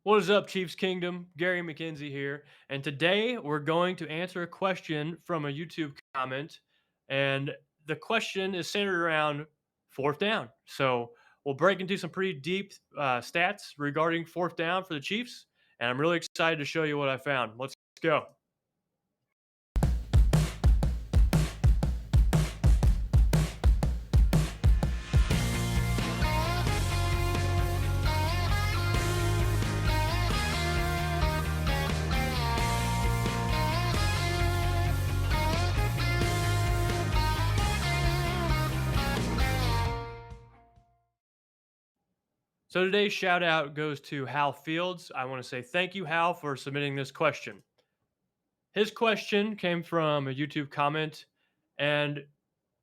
What is up, Chiefs Kingdom? Gary McKenzie here. And today we're going to answer a question from a YouTube comment. And the question is centered around fourth down. So we'll break into some pretty deep stats regarding fourth down for the Chiefs. And I'm really excited to show you what I found. Let's go. So today's shout out goes to Hal Fields. I want to say thank you, Hal, for submitting this question. His question came from a YouTube comment, and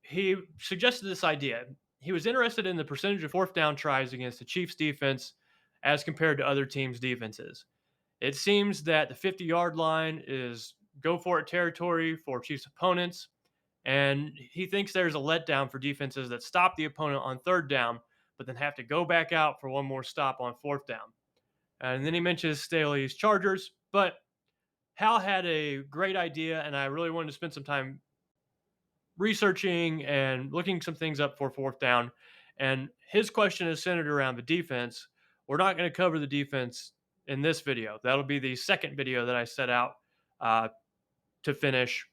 he suggested this idea. He was interested in the percentage of fourth down tries against the Chiefs defense as compared to other teams' defenses. It seems that the 50-yard line is go for it territory for Chiefs opponents, and he thinks there's a letdown for defenses that stop the opponent on third down, but then have to go back out for one more stop on fourth down. And then he mentions Staley's Chargers, but Hal had a great idea, and I really wanted to spend some time researching and looking some things up for fourth down. And his question is centered around the defense. We're not going to cover the defense in this video. That'll be the second video that I set out uh, to finish.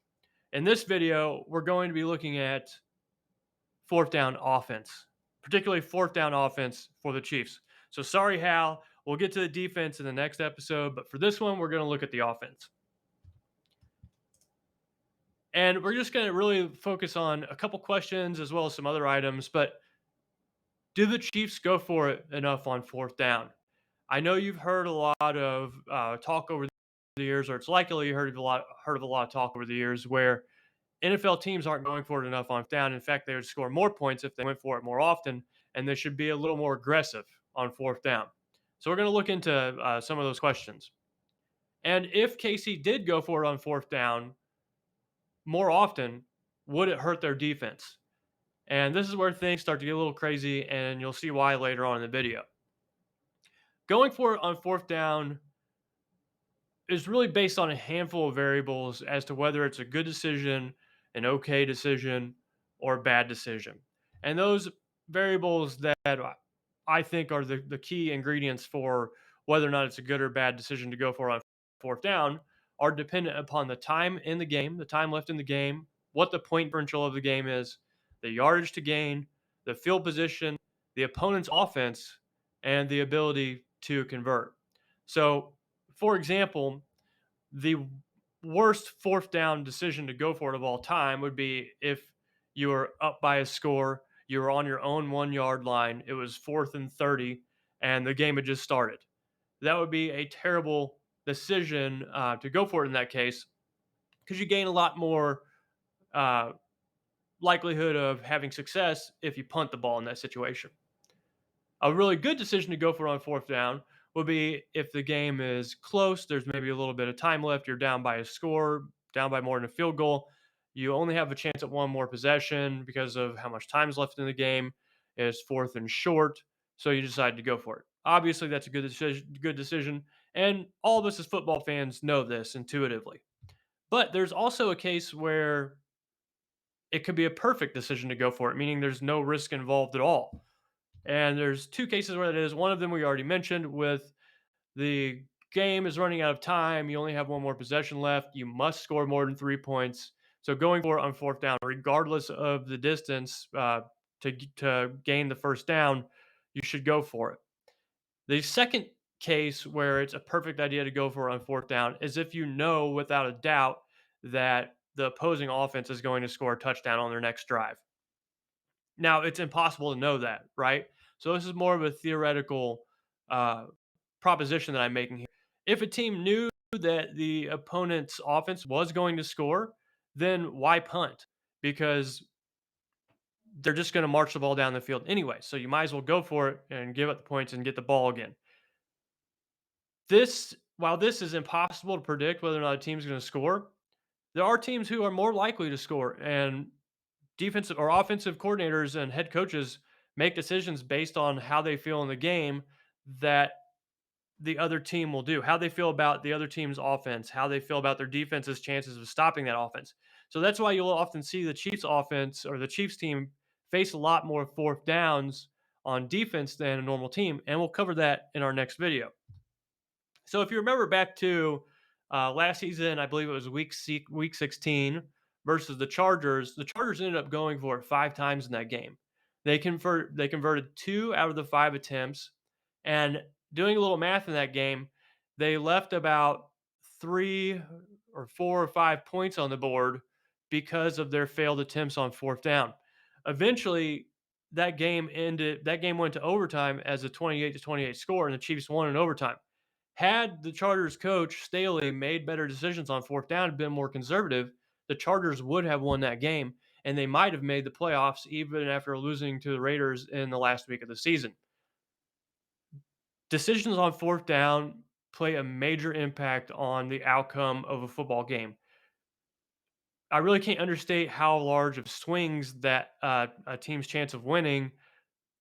In this video, we're going to be looking at fourth down offense, particularly fourth down offense for the Chiefs. So sorry, Hal. We'll get to the defense in the next episode, but for this one, we're going to look at the offense. And we're just going to really focus on a couple questions as well as some other items. But do the Chiefs go for it enough on fourth down? I know you've heard a lot of talk over the years, or it's likely you heard of a lot of talk over the years where NFL teams aren't going for it enough on fourth down. In fact, they would score more points if they went for it more often, and they should be a little more aggressive on fourth down. So we're going to look into some of those questions. And if KC did go for it on fourth down more often, would it hurt their defense? And this is where things start to get a little crazy, and you'll see why later on in the video. Going for it on fourth down is really based on a handful of variables as to whether it's a good decision, an okay decision, or a bad decision. And those variables that I think are the key ingredients for whether or not it's a good or bad decision to go for on fourth down are dependent upon the time in the game, the time left in the game, what the point differential of the game is, the yardage to gain, the field position, the opponent's offense, and the ability to convert. So, for example, the worst fourth down decision to go for it of all time would be if you were up by a score, you were on your own 1 yard line, it was fourth and 30, and the game had just started. That would be a terrible decision to go for it in that case because you gain a lot more uh, likelihood of having success if you punt the ball in that situation. A really good decision to go for on fourth down would be if the game is close, there's maybe a little bit of time left, you're down by a score, down by more than a field goal. You only have a chance at one more possession because of how much time's left in the game. It's fourth and short, so you decide to go for it. Obviously, that's a good decision, and all of us as football fans know this intuitively. But there's also a case where it could be a perfect decision to go for it, meaning there's no risk involved at all. And there's two cases where that is. One of them we already mentioned with the game is running out of time. You only have one more possession left. You must score more than 3 points. So going for it on fourth down, regardless of the distance to gain the first down, you should go for it. The second case where it's a perfect idea to go for it on fourth down is if you know without a doubt that the opposing offense is going to score a touchdown on their next drive. Now, it's impossible to know that, right? So this is more of a theoretical uh, proposition that I'm making here. If a team knew that the opponent's offense was going to score, then why punt? Because they're just going to march the ball down the field anyway. So you might as well go for it and give up the points and get the ball again. While this is impossible to predict whether or not a team's going to score, there are teams who are more likely to score, and defensive or offensive coordinators and head coaches make decisions based on how they feel in the game that the other team will do, how they feel about the other team's offense, how they feel about their defense's chances of stopping that offense. So that's why you'll often see the Chiefs offense or the Chiefs team face a lot more fourth downs on defense than a normal team. And we'll cover that in our next video. So if you remember back to last season, I believe it was week 16 versus the Chargers ended up going for it 5 times in that game. They converted 2 out of the 5 attempts, and doing a little math in that game, they left about 3 or 4 or 5 points on the board because of their failed attempts on fourth down. Eventually, that game went to overtime as a 28-28 score, and the Chiefs won in overtime. Had the Chargers coach Staley made better decisions on fourth down and been more conservative, the Chargers would have won that game, and they might have made the playoffs even after losing to the Raiders in the last week of the season. Decisions on fourth down play a major impact on the outcome of a football game. I really can't understate how large of swings that a team's chance of winning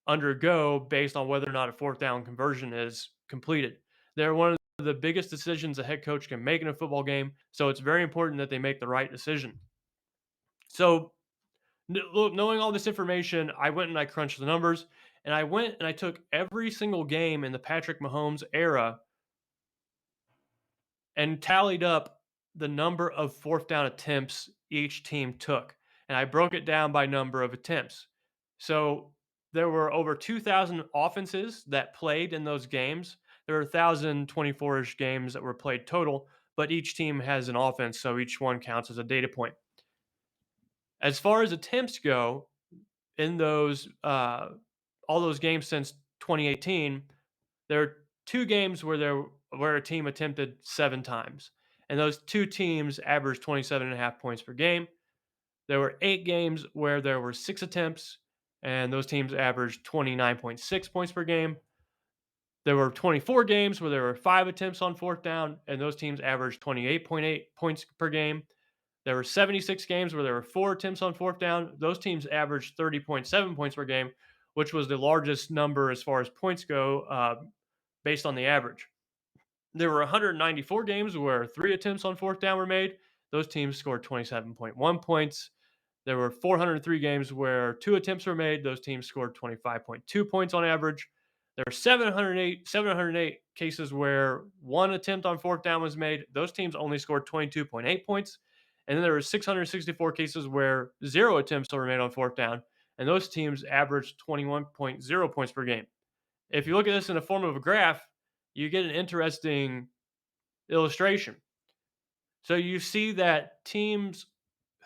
undergo based on whether or not a fourth down conversion is completed. They're one of the biggest decisions a head coach can make in a football game, so it's very important that they make the right decision. So, look, knowing all this information, I went and I crunched the numbers, and I went and I took every single game in the Patrick Mahomes era and tallied up the number of fourth down attempts each team took. And I broke it down by number of attempts. So there were over 2,000 offenses that played in those games. There were 1,024 ish games that were played total, but each team has an offense, so each one counts as a data point. As far as attempts go, in those all those games since 2018, there are 2 games where a team attempted 7 times, and those 2 teams averaged 27.5 points per game. There were 8 games where there were 6 attempts, and those teams averaged 29.6 points per game. There were 24 games where there were 5 attempts on fourth down, and those teams averaged 28.8 points per game. There were 76 games where there were 4 attempts on fourth down. Those teams averaged 30.7 points per game, which was the largest number as far as points go, based on the average. There were 194 games where 3 attempts on fourth down were made. Those teams scored 27.1 points. There were 403 games where 2 attempts were made. Those teams scored 25.2 points on average. There are 708 cases where 1 attempt on fourth down was made. Those teams only scored 22.8 points. And then there were 664 cases where 0 attempts were made on fourth down, and those teams averaged 21.0 points per game. If you look at this in the form of a graph, you get an interesting illustration. So you see that teams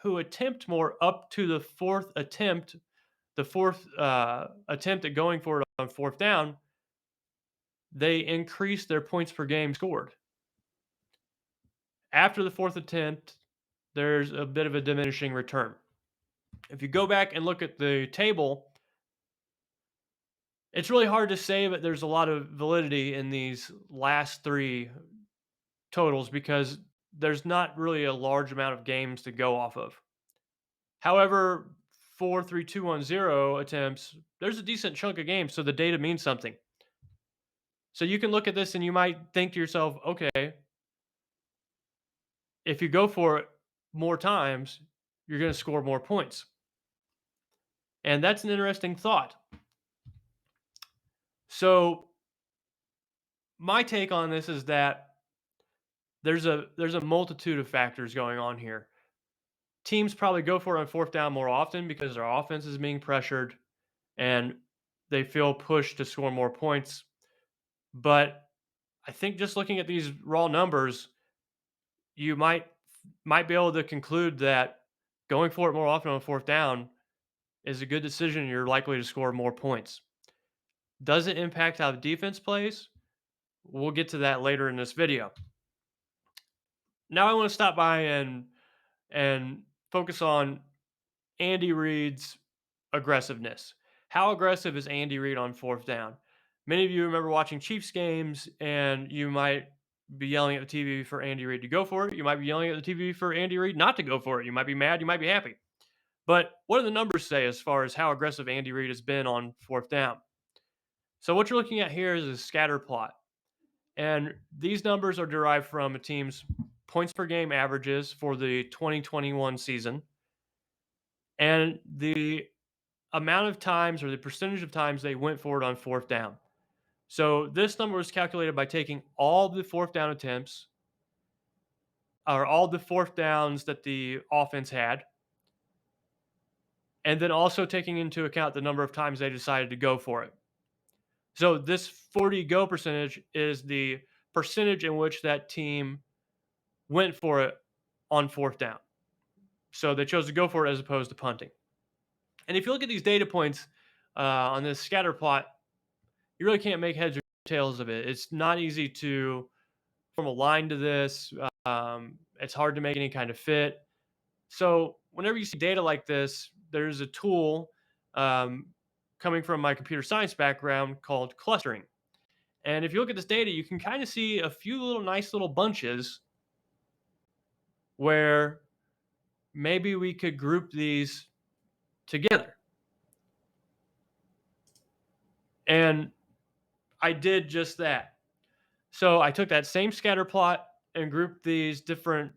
who attempt more up to the fourth attempt at going for it on fourth down, they increase their points per game scored. After the fourth attempt, there's a bit of a diminishing return. If you go back and look at the table, it's really hard to say, but there's a lot of validity in these last 3 totals because there's not really a large amount of games to go off of. However, 4-3-2-1-0 attempts, there's a decent chunk of games, so the data means something. So you can look at this and you might think to yourself, okay, if you go for it more times, you're going to score more points. And that's an interesting thought. So my take on this is that there's a multitude of factors going on here. Teams probably go for it on fourth down more often because their offense is being pressured and they feel pushed to score more points. But I think just looking at these raw numbers, you might be able to conclude that going for it more often on fourth down is a good decision. You're likely to score more points. Does it impact how the defense plays? We'll get to that later in this video. Now I want to stop by and focus on Andy Reid's aggressiveness. How aggressive is Andy Reid on fourth down? Many of you remember watching Chiefs games, and you might be yelling at the TV for Andy Reid to go for it. You might be yelling at the TV for Andy Reid not to go for it. You might be mad. You might be happy. But what do the numbers say as far as how aggressive Andy Reid has been on fourth down? So what you're looking at here is a scatter plot. And these numbers are derived from a team's points per game averages for the 2021 season and the amount of times or the percentage of times they went for it on fourth down. So this number was calculated by taking all the fourth down attempts or all the fourth downs that the offense had, and then also taking into account the number of times they decided to go for it. So this 40 go percentage is the percentage in which that team went for it on fourth down. So they chose to go for it as opposed to punting. And if you look at these data points on this scatter plot, you really can't make heads or tails of it. It's not easy to form a line to this. It's hard to make any kind of fit. So whenever you see data like this, there's a tool um, coming from my computer science background called clustering. And if you look at this data, you can kind of see a few little nice little bunches where maybe we could group these together. And I did just that. So I took that same scatter plot and grouped these different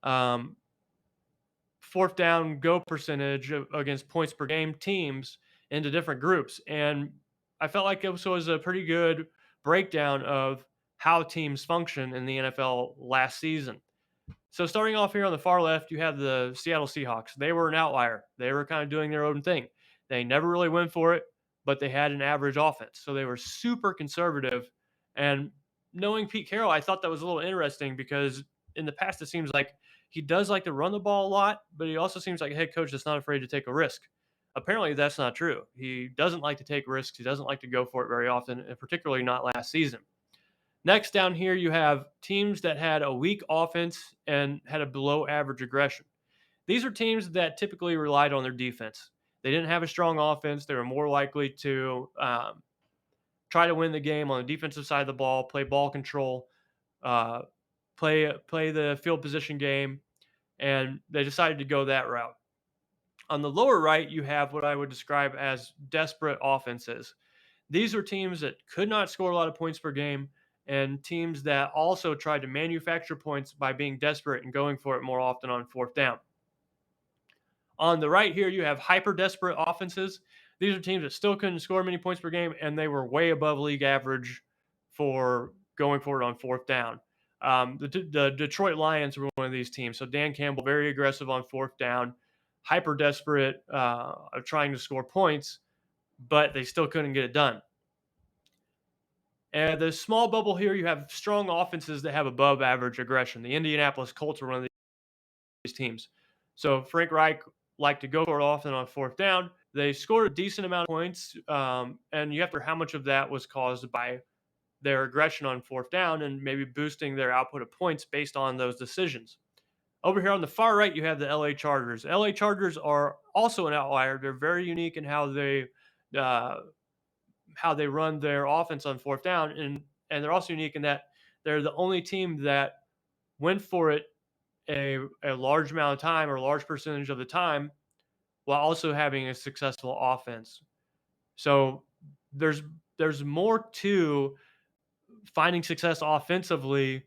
um, fourth down go percentage against points per game teams into different groups. And I felt like it was a pretty good breakdown of how teams function in the NFL last season. So starting off here on the far left, you have the Seattle Seahawks. They were an outlier. They were kind of doing their own thing. They never really went for it, but they had an average offense. So they were super conservative. And knowing Pete Carroll, I thought that was a little interesting because in the past it seems like he does like to run the ball a lot, but he also seems like a head coach that's not afraid to take a risk. Apparently that's not true. He doesn't like to take risks. He doesn't like to go for it very often, and particularly not last season. Next down here, you have teams that had a weak offense and had a below average aggression. These are teams that typically relied on their defense. They didn't have a strong offense. They were more likely to try to win the game on the defensive side of the ball, play ball control, uh, play the field position game, and they decided to go that route. On the lower right, you have what I would describe as desperate offenses. These are teams that could not score a lot of points per game and teams that also tried to manufacture points by being desperate and going for it more often on fourth down. On the right here, you have hyper desperate offenses. These are teams that still couldn't score many points per game, and they were way above league average for going for it on fourth down. The Detroit Lions were one of these teams. So Dan Campbell, very aggressive on fourth down, hyper desperate of trying to score points, but they still couldn't get it done. And the small bubble here, you have strong offenses that have above average aggression. The Indianapolis Colts are one of these teams. So Frank Reich liked to go for it often on fourth down. They scored a decent amount of points, and you have to how much of that was caused by their aggression on fourth down and maybe boosting their output of points based on those decisions. Over here on the far right, you have the LA Chargers. LA Chargers are also an outlier. They're very unique in uh, how they run their offense on fourth down, and they're also unique in that they're the only team that went for it a large amount of time or a large percentage of the time while also having a successful offense. So there's there's more to finding success offensively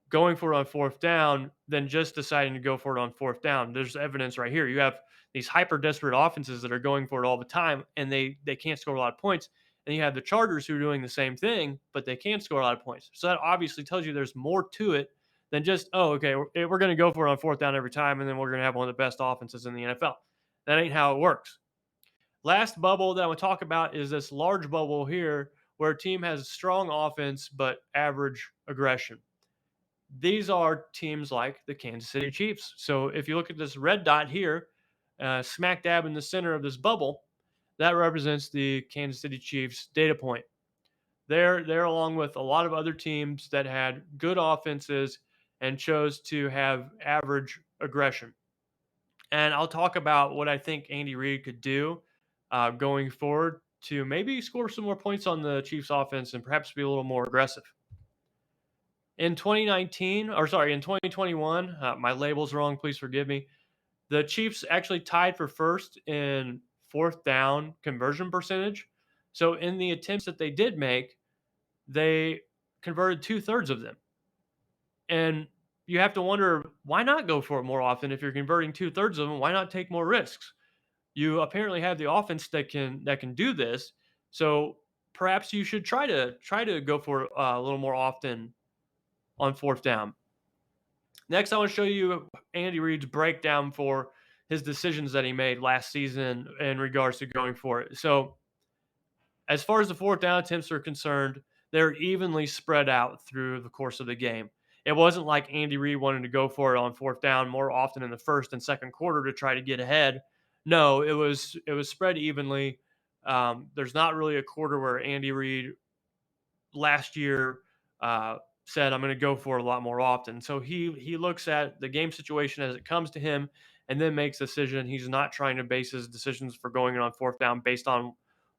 going for it on fourth down than just deciding to go for it on fourth down. There's evidence right here. You have these hyper desperate offenses that are going for it all the time and they can't score a lot of points. And you have the Chargers who are doing the same thing, but they can't score a lot of points. So that obviously tells you there's more to it than just, oh, okay, we're going to go for it on fourth down every time, and then we're going to have one of the best offenses in the NFL. That ain't how it works. Last bubble that I want to talk about is this large bubble here where a team has strong offense but average aggression. These are teams like the Kansas City Chiefs. So if you look at this red dot here, smack dab in the center of this bubble, that represents the Kansas City Chiefs data point. They're along with a lot of other teams that had good offenses and chose to have average aggression. And I'll talk about what I think Andy Reid could do going forward to maybe score some more points on the Chiefs offense and perhaps be a little more aggressive. In 2019, or sorry, in 2021, my label's wrong. Please forgive me. The Chiefs actually tied for first in fourth down conversion percentage. So in the attempts that they did make, they converted two-thirds of them. And you have to wonder, why not go for it more often if you're converting two-thirds of them? Why not take more risks? You apparently have the offense that can do this. So perhaps you should try to go for it a little more often on fourth down. Next, I want to show you Andy Reid's breakdown for his decisions that he made last season in regards to going for it. So, as far as the fourth down attempts are concerned, they're evenly spread out through the course of the game. It wasn't like Andy Reid wanted to go for it on fourth down more often in the first and second quarter to try to get ahead. No, it was spread evenly. There's not really a quarter where Andy Reid last year uh, said, "I'm going to go for it a lot more often." So he looks at the game situation as it comes to him, and then makes a decision. He's not trying to base his decisions for going on fourth down based on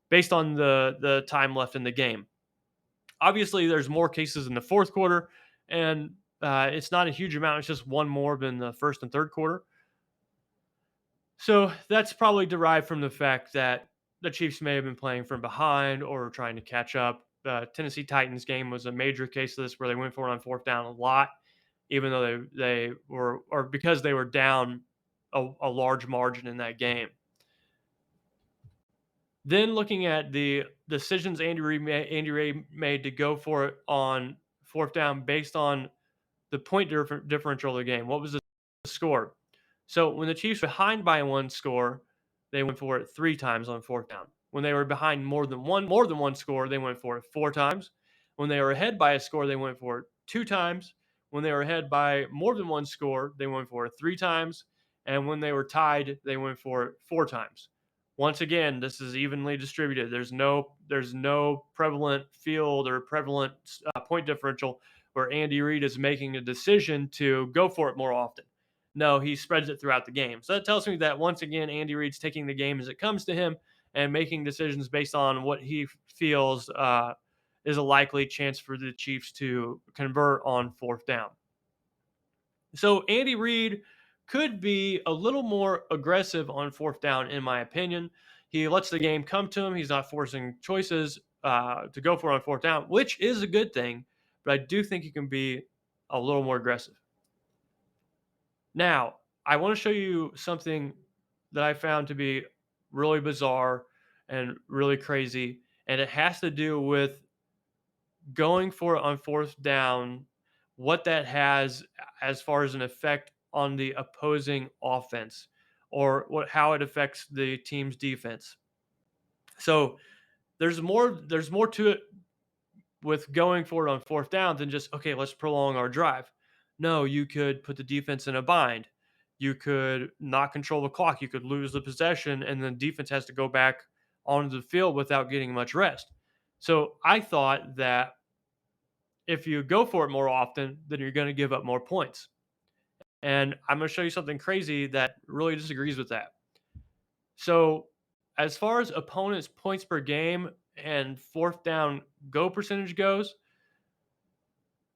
the time left in the game. Obviously, there's more cases in the fourth quarter, and it's not a huge amount. It's just one more than the first and third quarter. So that's probably derived from the fact that the Chiefs may have been playing from behind or trying to catch up. The Tennessee Titans game was a major case of this, where they went for it on fourth down a lot, even though they were, or because they were down a large margin in that game. Then looking at the decisions Andy Reid made to go for it on fourth down based on the point differential of the game. What was the score? So when the Chiefs were behind by one score, they went for it three times on fourth down. When they were behind more than one score, they went for it four times. When they were ahead by a score, they went for it two times. When they were ahead by more than one score, they went for it three times. And when they were tied, they went for it four times. Once again, this is evenly distributed. There's no prevalent field or prevalent point differential where Andy Reid is making a decision to go for it more often. No, he spreads it throughout the game. So that tells me that once again, Andy Reid's taking the game as it comes to him and making decisions based on what he feels is a likely chance for the Chiefs to convert on fourth down. So Andy Reid could be a little more aggressive on fourth down, in my opinion. He lets the game come to him. He's not forcing choices to go for it on fourth down, which is a good thing. But I do think he can be a little more aggressive. Now, I want to show you something that I found to be really bizarre and really crazy, and it has to do with going for it on fourth down, what that has as far as an effect on the opposing offense, or how it affects the team's defense. So there's more to it with going for it on fourth down than just, okay, let's prolong our drive. No, you could put the defense in a bind. You could not control the clock. You could lose the possession, and then defense has to go back onto the field without getting much rest. So I thought that if you go for it more often, then you're going to give up more points. And I'm going to show you something crazy that really disagrees with that. So, as far as opponents' points per game and fourth down go percentage goes,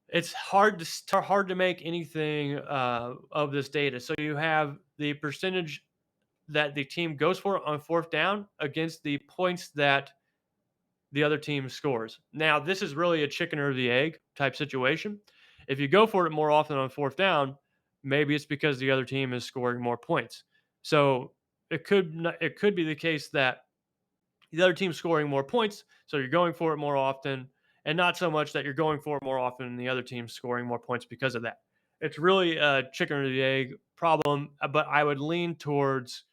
it's hard to make anything of this data. So you have the percentage that the team goes for on fourth down against the points that the other team scores. Now, this is really a chicken or the egg type situation. If you go for it more often on fourth down, maybe it's because the other team is scoring more points. So it could be the case that the other team's scoring more points, so you're going for it more often, and not so much that you're going for it more often and the other team's scoring more points because of that. It's really a chicken or the egg problem, but I would lean towards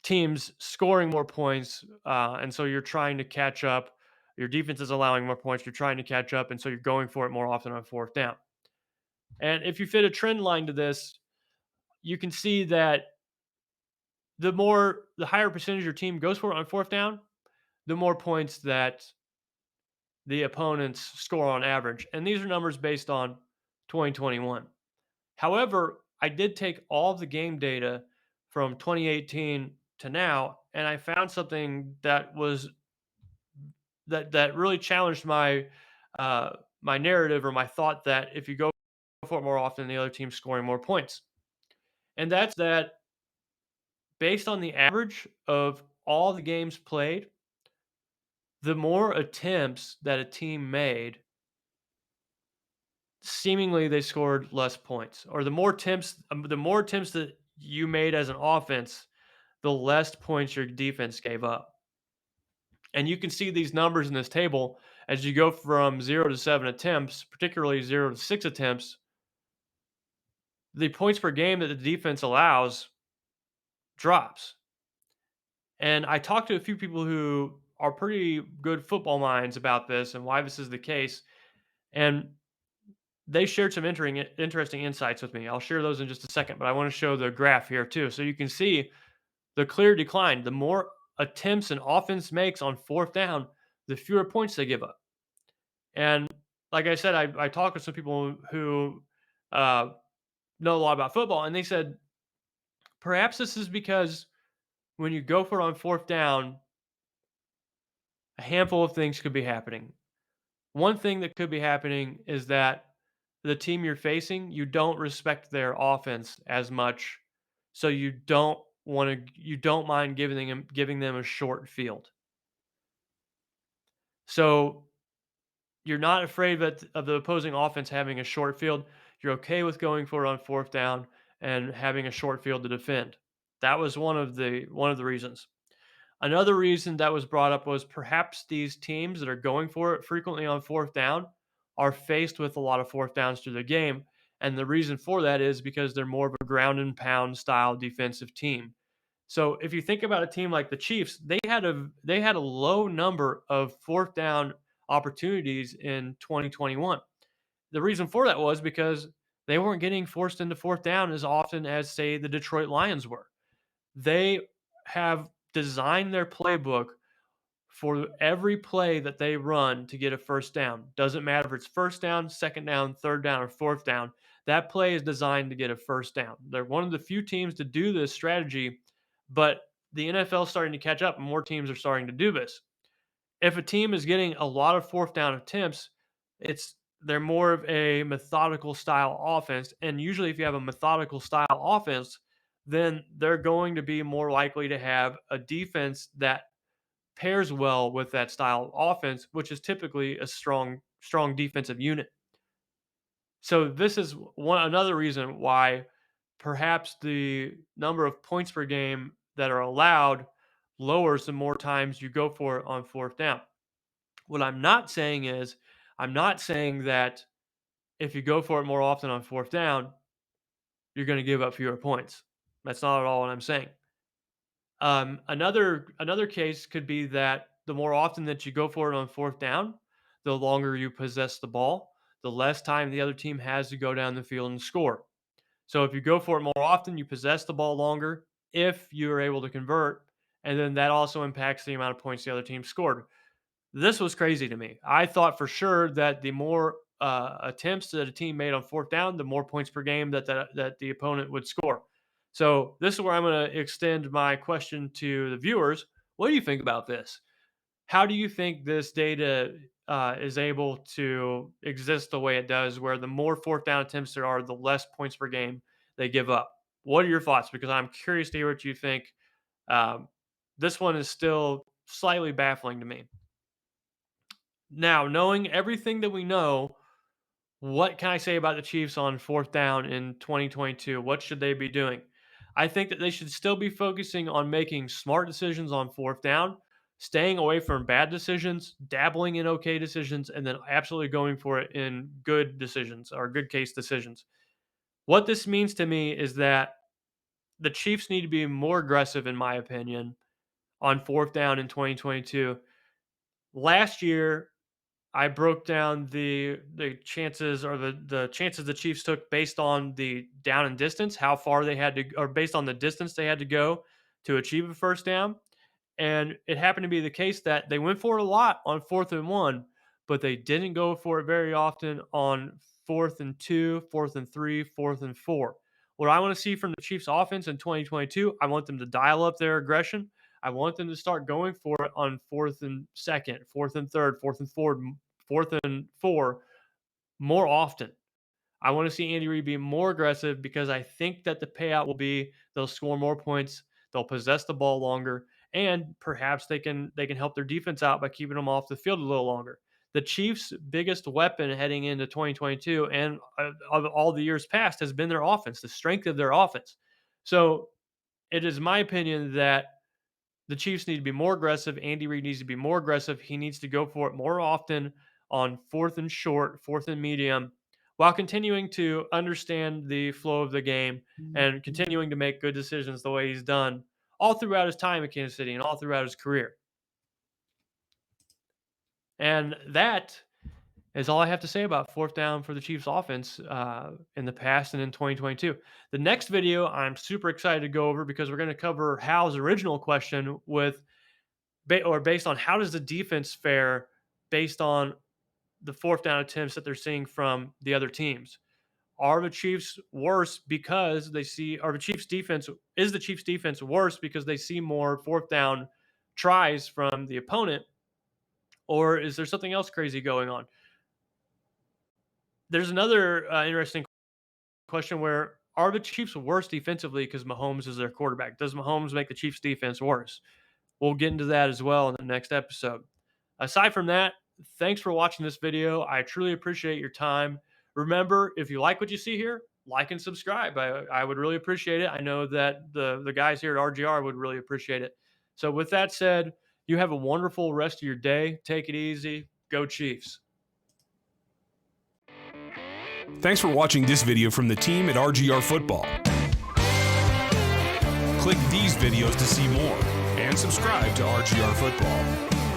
teams scoring more points, and so you're trying to catch up. Your defense is allowing more points. You're trying to catch up, and so you're going for it more often on fourth down. And if you fit a trend line to this, you can see that the higher percentage your team goes for it on fourth down, the more points that the opponents score on average. And these are numbers based on 2021. However, I did take all of the game data from 2018 to now, and I found something that really challenged my narrative, or my thought that if you go for it more often, the other team's scoring more points. And that's that based on the average of all the games played, the more attempts that a team made, seemingly they scored less points. Or the more attempts that you made as an offense, the less points your defense gave up. And you can see these numbers in this table as you go from 0 to 7 attempts, particularly 0 to 6 attempts. The points per game that the defense allows drops. And I talked to a few people who are pretty good football minds about this and why this is the case. And they shared some interesting insights with me. I'll share those in just a second, but I want to show the graph here too. So you can see the clear decline. The more attempts an offense makes on fourth down, the fewer points they give up. And like I said, I talked with some people who uh, know a lot about football, and they said perhaps this is because when you go for it on fourth down, a handful of things could be happening. One thing that could be happening is that the team you're facing, you don't respect their offense as much, so you don't mind giving them a short field. So you're not afraid of the opposing offense having a short field. You're okay with going for it on fourth down and having a short field to defend. That was one of the reasons. Another reason that was brought up was perhaps these teams that are going for it frequently on fourth down are faced with a lot of fourth downs through the game. And the reason for that is because they're more of a ground and pound style defensive team. So if you think about a team like the Chiefs, they had a low number of fourth down opportunities in 2021. The reason for that was because they weren't getting forced into fourth down as often as say the Detroit Lions were. They have designed their playbook for every play that they run to get a first down. Doesn't matter if it's first down, second down, third down, or fourth down. That play is designed to get a first down. They're one of the few teams to do this strategy, but the NFL is starting to catch up and more teams are starting to do this. If a team is getting a lot of fourth down attempts, it's they're more of a methodical style offense. And usually if you have a methodical style offense, then they're going to be more likely to have a defense that pairs well with that style of offense, which is typically a strong defensive unit. So this is one another reason why perhaps the number of points per game that are allowed lowers the more times you go for it on fourth down. What I'm not saying is I'm not saying that if you go for it more often on fourth down, you're going to give up fewer points. That's not at all what I'm saying. Another case could be that the more often that you go for it on fourth down, the longer you possess the ball, the less time the other team has to go down the field and score. So if you go for it more often, you possess the ball longer if you are able to convert, and then that also impacts the amount of points the other team scored. This was crazy to me. I thought for sure that the more attempts that a team made on fourth down, the more points per game that the opponent would score. So this is where I'm going to extend my question to the viewers. What do you think about this? How do you think this data is able to exist the way it does, where the more fourth down attempts there are, the less points per game they give up? What are your thoughts? Because I'm curious to hear what you think. Um, this one is still slightly baffling to me. Now, knowing everything that we know, what can I say about the Chiefs on fourth down in 2022? What should they be doing? I think that they should still be focusing on making smart decisions on fourth down, staying away from bad decisions, dabbling in okay decisions, and then absolutely going for it in good decisions or good case decisions. What this means to me is that the Chiefs need to be more aggressive, in my opinion, on fourth down in 2022. Last year, I broke down the chances or the chances the Chiefs took based on the down and distance, how far they had to, or based on the distance they had to go to achieve a first down. And it happened to be the case that they went for it a lot on 4th and 1, but they didn't go for it very often on 4th and 2, 4th and 3, 4th and 4. What I want to see from the Chiefs offense in 2022, I want them to dial up their aggression. I want them to start going for it on 4th and 2nd, 4th and 3rd, 4th and 4, 4th and 4 more often. I want to see Andy Reid be more aggressive because I think that the payout will be they'll score more points, they'll possess the ball longer, and perhaps they can help their defense out by keeping them off the field a little longer. The Chiefs' biggest weapon heading into 2022 and of all the years past has been their offense, the strength of their offense. So it is my opinion that the Chiefs need to be more aggressive. Andy Reid needs to be more aggressive. He needs to go for it more often on fourth and short, fourth and medium, while continuing to understand the flow of the game and continuing to make good decisions the way he's done all throughout his time in Kansas City and all throughout his career. And that is all I have to say about fourth down for the Chiefs offense in the past and in 2022. The next video I'm super excited to go over because we're going to cover Hal's original question with based on how does the defense fare based on the fourth down attempts that they're seeing from the other teams. Are the Chiefs worse because they see, are the Chiefs defense, is the Chiefs defense worse because they see more fourth down tries from the opponent? Or is there something else crazy going on? There's another interesting question where are the Chiefs worse defensively because Mahomes is their quarterback? Does Mahomes make the Chiefs defense worse? We'll get into that as well in the next episode. Aside from that, thanks for watching this video. I truly appreciate your time. Remember, if you like what you see here, like and subscribe. I would really appreciate it. I know that the guys here at RGR would really appreciate it. So with that said, you have a wonderful rest of your day. Take it easy. Go Chiefs. Thanks for watching this video from the team at RGR Football. Click these videos to see more and subscribe to RGR Football.